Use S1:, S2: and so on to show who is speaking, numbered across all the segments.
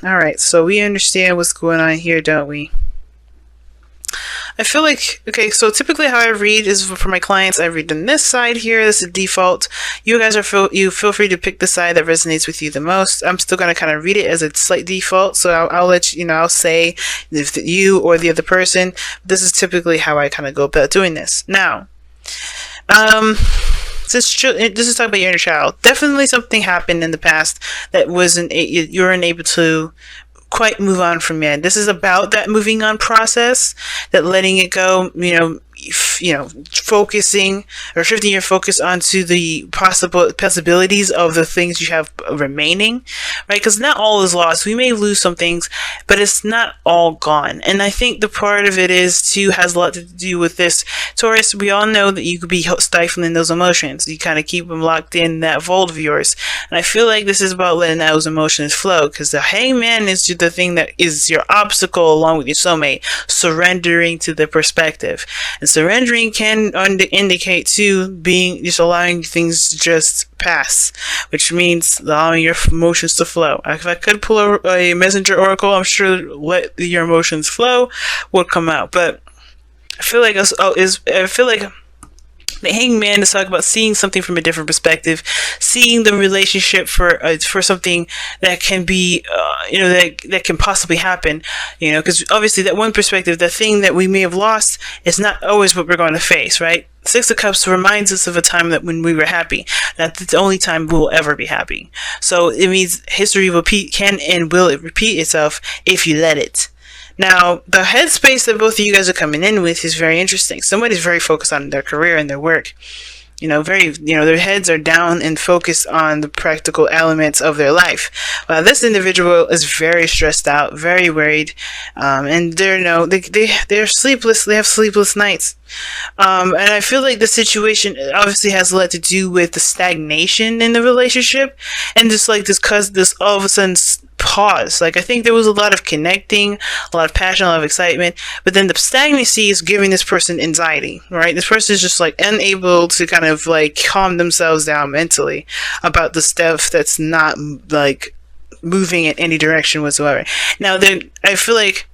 S1: All right, so we understand what's going on here, don't we? I feel like, okay, so typically how I read is for my clients, I read on this side here. This is default. You guys you feel free to pick the side that resonates with you the most. I'm still going to kind of read it as a slight default. So I'll let you know, I'll say if you or the other person, this is typically how I kind of go about doing this. Now, this is talking about your inner child. Definitely something happened in the past that you weren't able to quite move on from it. This is about that moving on process, that letting it go, focusing or shifting your focus onto the possibilities of the things you have remaining, right? Because not all is lost. We may lose some things, but it's not all gone. And I think the part of it has a lot to do with this. Taurus, we all know that you could be stifling those emotions. You kind of keep them locked in that vault of yours. And I feel like this is about letting those emotions flow, because the hangman is the thing that is your obstacle along with your soulmate, surrendering to the perspective. And surrendering can indicate too being just allowing things to just pass, which means allowing your emotions to flow. If I could pull a messenger oracle, I'm sure let your emotions flow would come out. But I feel like the hangman is talking about seeing something from a different perspective, seeing the relationship for something that can be, that can possibly happen, because obviously that one perspective, the thing that we may have lost is not always what we're going to face, right? Six of Cups reminds us of a time that when we were happy. That's the only time we'll ever be happy. So it means history can and will repeat itself if you let it. Now, the headspace that both of you guys are coming in with is very interesting. Somebody's very focused on their career and their work. Their heads are down and focused on the practical elements of their life. While this individual is very stressed out, very worried, and they're sleepless. They have sleepless nights. And I feel like the situation obviously has a lot to do with the stagnation in the relationship, and just like this all of a sudden pause. Like, I think there was a lot of connecting, a lot of passion, a lot of excitement, but then the stagnancy is giving this person anxiety, right? This person is just like unable to kind of like calm themselves down mentally about the stuff that's not like moving in any direction whatsoever. Now, I feel like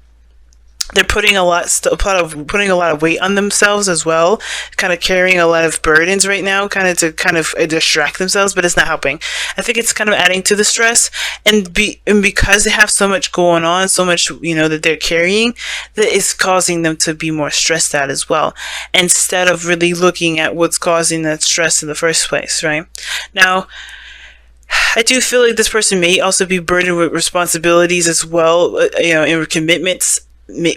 S1: they're putting a lot of weight on themselves as well, kind of carrying a lot of burdens right now, kind of distract themselves, but it's not helping. I think it's kind of adding to the stress, and because they have so much going on, so much that they're carrying, that is causing them to be more stressed out as well, instead of really looking at what's causing that stress in the first place, right? Now, I do feel like this person may also be burdened with responsibilities as well, and commitments,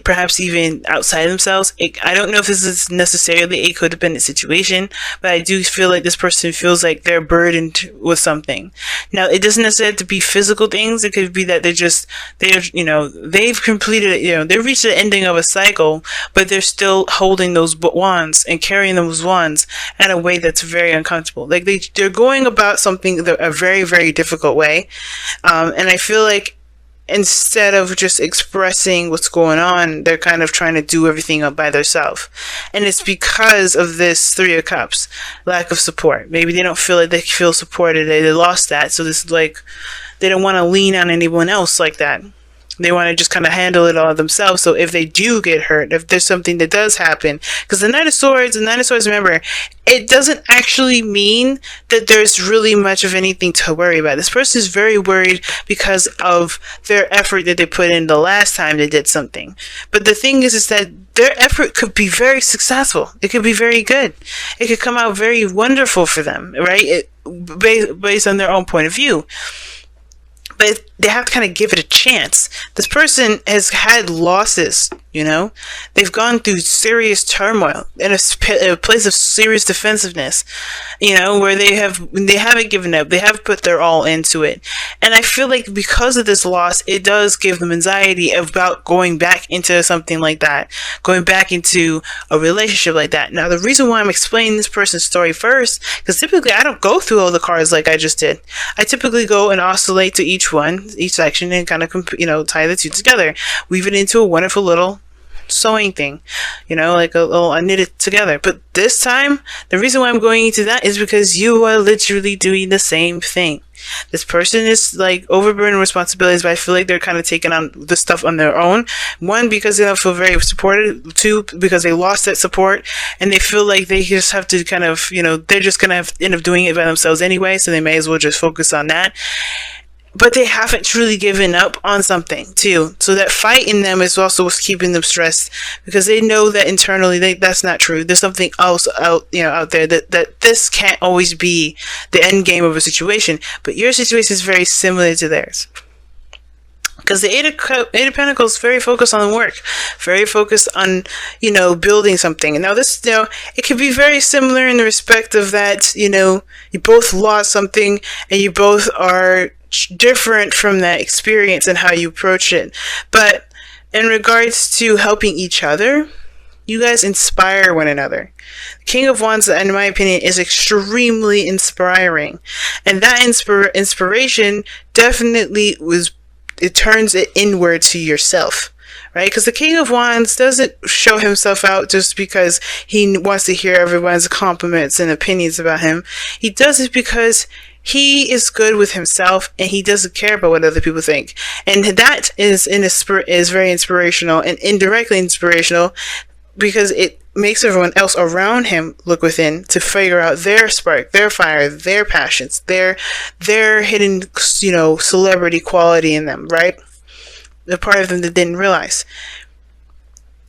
S1: perhaps even outside themselves. I don't know if this is necessarily a codependent situation, but I do feel like this person feels like they're burdened with something. Now, it doesn't necessarily have to be physical things. It could be that they've completed, they've reached the ending of a cycle, but they're still holding those wands and carrying those wands in a way that's very uncomfortable. Like they're going about something a very, very difficult way. And I feel like instead of just expressing what's going on, they're kind of trying to do everything up by themselves. And it's because of this Three of Cups, lack of support. Maybe they don't feel like they feel supported. They lost that. So this is like, they don't want to lean on anyone else like that. They want to just kind of handle it all themselves. So if they do get hurt, if there's something that does happen, because the Knight of Swords, remember, it doesn't actually mean that there's really much of anything to worry about. This person is very worried because of their effort that they put in the last time they did something. But the thing is that their effort could be very successful. It could be very good. It could come out very wonderful for them, right? Based on their own point of view. But they have to kind of give it a chance. This person has had losses, They've gone through serious turmoil in a place of serious defensiveness, where they haven't given up. They have put their all into it. And I feel like because of this loss, it does give them anxiety about going back into something like that, going back into a relationship like that. Now, the reason why I'm explaining this person's story first, because typically I don't go through all the cards like I just did. I typically go and oscillate to each section, and kind of, tie the two together, weave it into a wonderful little sewing thing, like a little, I knit it together. But this time, the reason why I'm going into that is because you are literally doing the same thing. This person is like overburdened with responsibilities, but I feel like they're kind of taking on the stuff on their own. One, because they don't feel very supported. Two, because they lost that support and they feel like they just have to kind of, they're just going to end up doing it by themselves anyway, so they may as well just focus on that. But they haven't truly given up on something too. So that fight in them is also what's keeping them stressed, because they know that internally that's not true. There's something else out there that this can't always be the end game of a situation. But your situation is very similar to theirs. Because the Eight of Pentacles is very focused on work, very focused on, building something. And now this, it could be very similar in the respect of that, you both lost something and you both are different from that experience and how you approach it. But in regards to helping each other, you guys inspire one another. King of Wands, in my opinion, is extremely inspiring. And that inspiration definitely it turns it inward to yourself, right? Because the King of Wands doesn't show himself out just because he wants to hear everyone's compliments and opinions about him. He does it because he is good with himself and he doesn't care about what other people think. And that is very inspirational and indirectly inspirational, because it makes everyone else around him look within to figure out their spark, their fire, their passions, their hidden, celebrity quality in them, right? The part of them that didn't realize.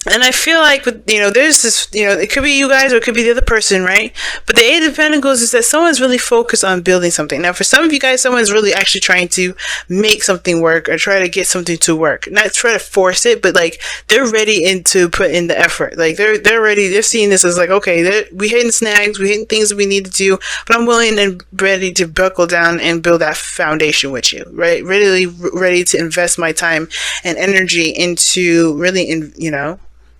S1: And I feel like, there's this, it could be you guys or it could be the other person, right? But the Eight of Pentacles is that someone's really focused on building something. Now, for some of you guys, someone's really actually trying to make something work or try to get something to work. Not try to force it, but like they're ready to put in the effort. Like they're ready. They're seeing this as like, okay, we hitting snags, we hitting things that we need to do, but I'm willing and ready to buckle down and build that foundation with you, right? Really ready to invest my time and energy into really,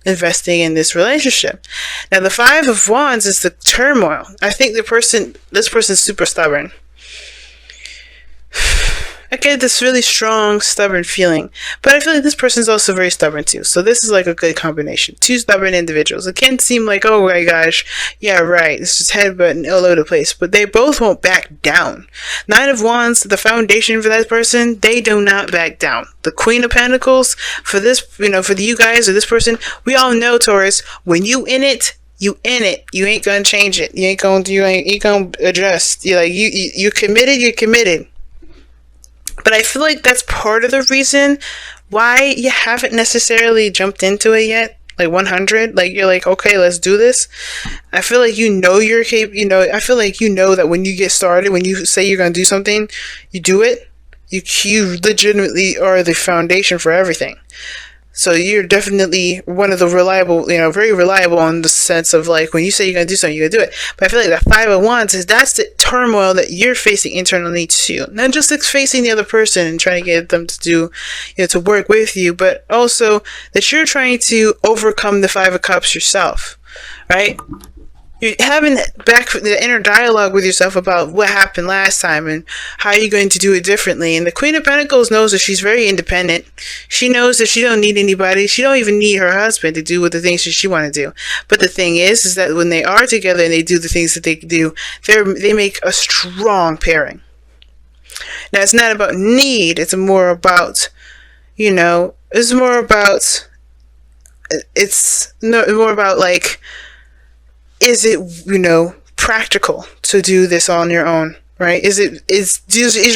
S1: investing in this relationship. Now, the Five of Wands is the turmoil. I think this person's super stubborn. I get this really strong, stubborn feeling. But I feel like this person's also very stubborn too. So this is like a good combination. Two stubborn individuals. It can seem like, oh my gosh, yeah, right, it's just headbutting all over the place. But they both won't back down. Nine of Wands, the foundation for that person, they do not back down. The Queen of Pentacles, for this, for you guys or this person, we all know, Taurus, when you in it, you in it. You ain't gonna change it. You ain't gonna adjust. You're committed, you're committed. But I feel like that's part of the reason why you haven't necessarily jumped into it yet. Like 100, like you're like, okay, let's do this. I feel like you're capable. I feel like that when you get started, when you say you're gonna do something, you do it. You legitimately are the foundation for everything. So you're definitely one of the reliable, very reliable in the sense of like, when you say you're going to do something, you're going to do it. But I feel like that Five of Wands that's the turmoil that you're facing internally too. Not just like facing the other person and trying to get them to do, to work with you, but also that you're trying to overcome the Five of Cups yourself, right? You're having the inner dialogue with yourself about what happened last time and how you're going to do it differently. And the Queen of Pentacles knows that she's very independent. She knows that she don't need anybody. She don't even need her husband to do what the things that she want to do. But the thing is that when they are together and they do the things that they do, they make a strong pairing. Now, it's not about need. It's more about, it's more about like, is it, practical to do this on your own, right? Is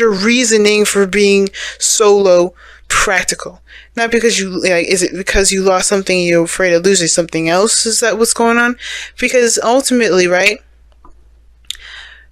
S1: your reasoning for being solo practical? Not because is it because you lost something and you're afraid of losing something else? Is that what's going on? Because ultimately, right,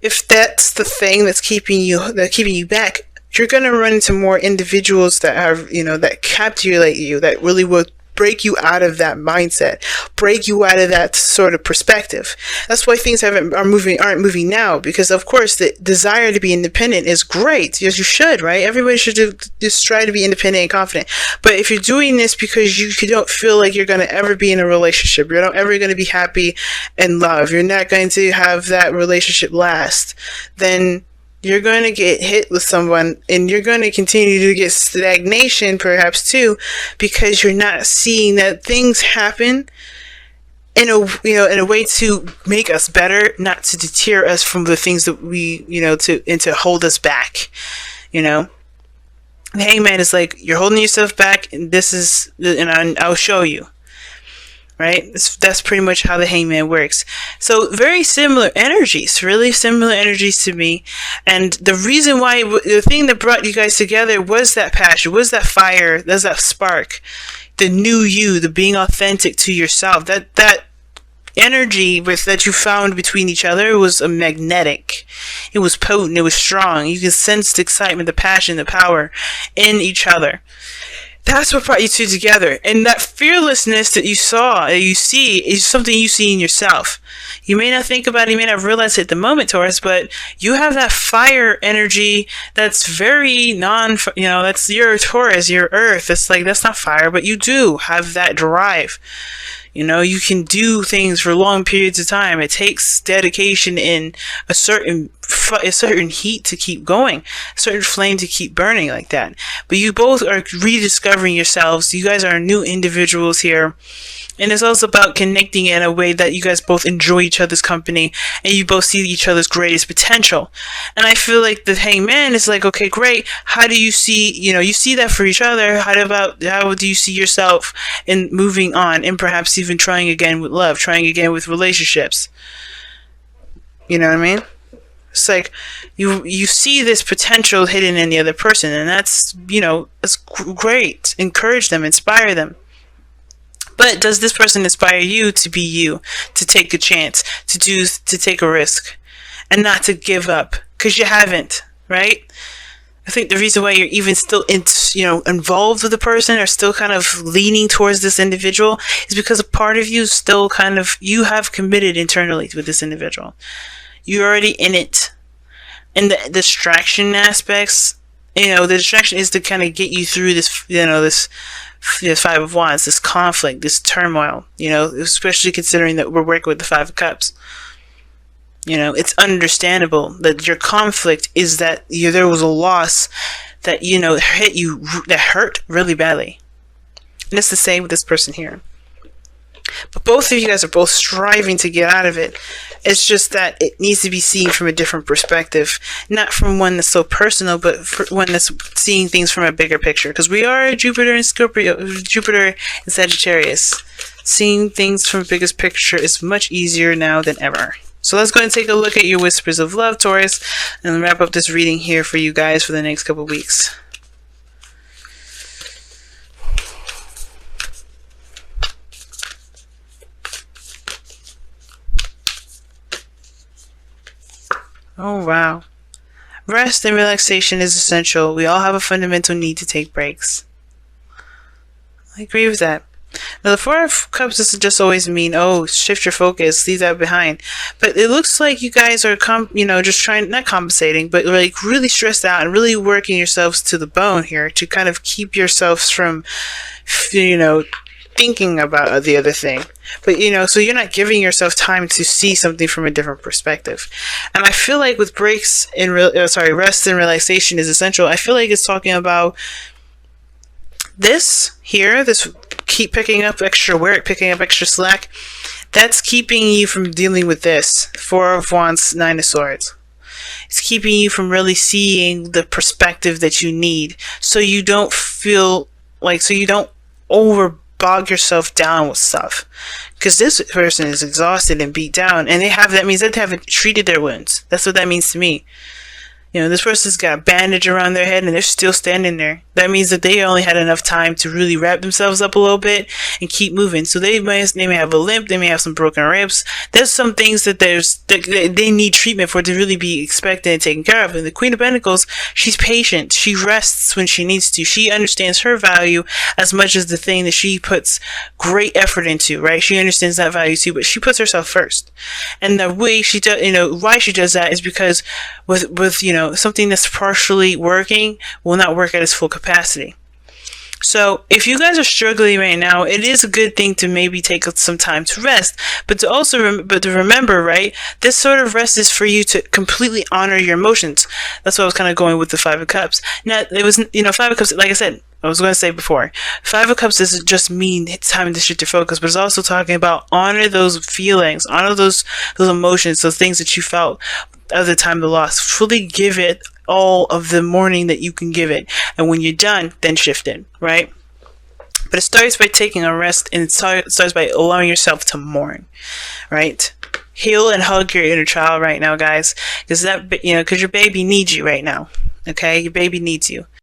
S1: if that's the thing that's keeping you back, you're going to run into more individuals that have, that captivate you, that really will break you out of that mindset, break you out of that sort of perspective. That's why things aren't moving now, because of course the desire to be independent is great. Yes, you should, right? Everybody should just try to be independent and confident. But if you're doing this because you don't feel like you're going to ever be in a relationship, you're not ever going to be happy and love, you're not going to have that relationship last, then You're going to get hit with someone, and you're going to continue to get stagnation perhaps too, because you're not seeing that things happen in a way to make us better, not to deter us from the things that we, to hold us back. The hangman is like, you're holding yourself back, and I'll show you. Right? That's pretty much how the hangman works. So very similar energies, really similar energies to me. And the reason why, the thing that brought you guys together was that passion, was that fire, was that spark, the new you, the being authentic to yourself. That energy that you found between each other was a magnetic. It was potent. It was strong. You could sense the excitement, the passion, the power in each other. That's what brought you two together. And that fearlessness that you see, is something you see in yourself. You may not think about it, you may not realize it at the moment, Taurus, but you have that fire energy that's very that's your Taurus, your earth. It's like, that's not fire, but you do have that drive. You can do things for long periods of time. It takes dedication and a certain heat to keep going, a certain flame to keep burning like that. But you both are rediscovering yourselves. You guys are new individuals here. And it's also about connecting in a way that you guys both enjoy each other's company and you both see each other's greatest potential. And I feel like the hangman is like, okay, great. How do you see, you see that for each other. How do you see yourself in moving on and perhaps even trying again with love, trying again with relationships? You know what I mean? It's like you see this potential hidden in the other person, and that's great. Encourage them, inspire them. But does this person inspire you to be you, to take a chance, to take a risk, and not to give up? Because you haven't, right? I think the reason why you're even still involved with the person, or still kind of leaning towards this individual, is because a part of you still you have committed internally with this individual. You're already in it. And the distraction aspects, the distraction is to kind of get you through this, this Five of Wands, this conflict, this turmoil, especially considering that we're working with the Five of Cups. It's understandable that your conflict is that there was a loss that, hit you, that hurt really badly. And it's the same with this person here. But both of you guys are both striving to get out of it. It's just that it needs to be seen from a different perspective. Not from one that's so personal, but one that's seeing things from a bigger picture. Because we are Jupiter and Sagittarius. Seeing things from a biggest picture is much easier now than ever. So let's go and take a look at your whispers of love, Taurus, and wrap up this reading here for you guys for the next couple of weeks. Oh, wow. Rest and relaxation is essential. We all have a fundamental need to take breaks. I agree with that. Now, the Four of Cups doesn't just always mean, shift your focus, leave that behind. But it looks like you guys are, just trying, not compensating, but like really stressed out and really working yourselves to the bone here to kind of keep yourselves from, thinking about the other thing. But, so you're not giving yourself time to see something from a different perspective. And I feel like with breaks rest and relaxation is essential. I feel like it's talking about this here, this keep picking up extra work, picking up extra slack. That's keeping you from dealing with this. Four of Wands, Nine of Swords. It's keeping you from really seeing the perspective that you need. So you don't bog yourself down with stuff, because this person is exhausted and beat down, and that means that they haven't treated their wounds. That's what that means to me. This person's got a bandage around their head and they're still standing there. That means that they only had enough time to really wrap themselves up a little bit and keep moving. So they may have a limp, they may have some broken ribs. There's some things that they need treatment for to really be expected and taken care of. And the Queen of Pentacles, she's patient. She rests when she needs to. She understands her value as much as the thing that she puts great effort into, right? She understands that value too, but she puts herself first. And the way she does, why she does that is because with something that's partially working will not work at its full capacity. So if you guys are struggling right now, it is a good thing to maybe take some time to rest, but to also but to remember, right? This sort of rest is for you to completely honor your emotions. That's what I was kind of going with the Five of Cups. Now it was, Five of Cups, like I said, I was going to say before, Five of Cups doesn't just mean it's time to shift your focus, but it's also talking about honor those feelings, honor those emotions, those things that you felt at the time of the loss. Fully give it all of the mourning that you can give it, and when you're done, then shift it, right? But it starts by taking a rest, and it starts by allowing yourself to mourn, right? Heal and hug your inner child right now, guys, because your baby needs you right now. Okay, your baby needs you.